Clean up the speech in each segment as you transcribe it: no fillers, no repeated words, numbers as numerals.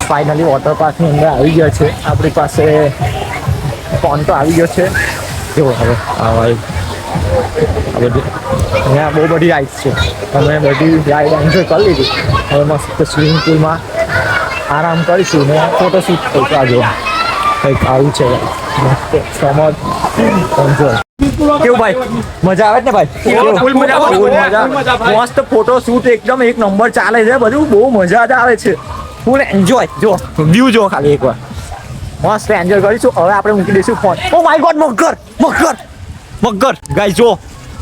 Finally water પાર્કની અંદર આવી ગયા છે. આપણી પાસે ફોન તો આવી ગયો છે. જો હવે આ બધી અહીંયા બહુ બધી રાઇડ્સ છે. અમે બધી રાઇડ એન્જોય કરી લીધી. હવે મસ્ત સ્વિમિંગ પુલમાં આરામ કરીશું ને ફોટોશૂટ કરીશું. આ જો કંઈક આવું છે મસ્ત સમર એન્જોય. કેવું ભાઈ મજા આવે ને ભાઈ? મસ્ત ફોટોશૂટ એકદમ એક નંબર ચાલે છે. બધું બહુ મજા જ આવે છે. Full enjoy. જો વ્યૂ જો ખાલી એકવાર મસ્ત એન્જોય કરીશું. હવે આપણે મૂકી દઈશું ફોન. ઓ માય ગોડ મગર ગાઈસ જો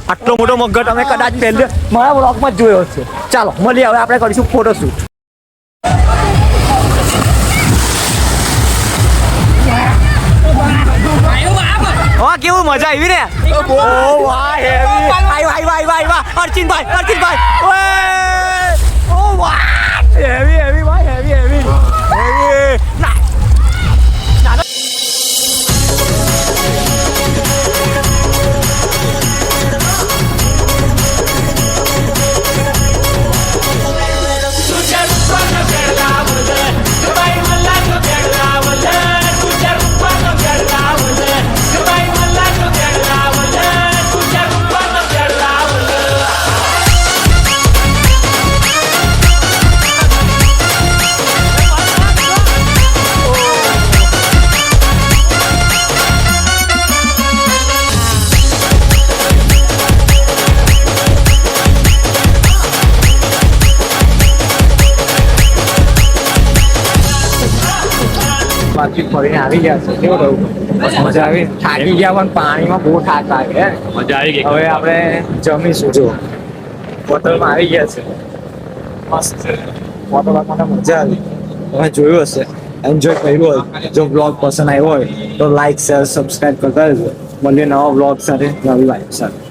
આટલો મોટો મગર તમે કદાચ પહેલે મારા વ્લોગમાં જ જોયો છે. ચાલો મળીએ હવે આપણે કરીશું ફોટોશૂટ. હા કેવું મજા આવી ને? ઓ વાહ હેવી આવ્યા અર્ચિનભાઈ ઓ વાહ હેવી ભાઈ હેવી બાકી ફરીને આવી ગયા છે. કેવું રહ્યું? મજા આવી? થાકી ગયા પણ પાણીમાં બહુ થાક લાગે. મજા આવી ગઈ. હવે આપણે જમીશું. જો હોટલમાં આવી ગયા છે. મસ્ત વોટર પાર્કમાં મજા આવી. તમે જોયું હશે, એન્જોય કર્યું હોય. જો બ્લોગ પસંદ આવ્યો હોય તો લાઈક શેર સબસ્ક્રાઈબ કરતા રહેજો. મળીએ નવા બ્લોગ સાથે નવી લાઈફ સાથે.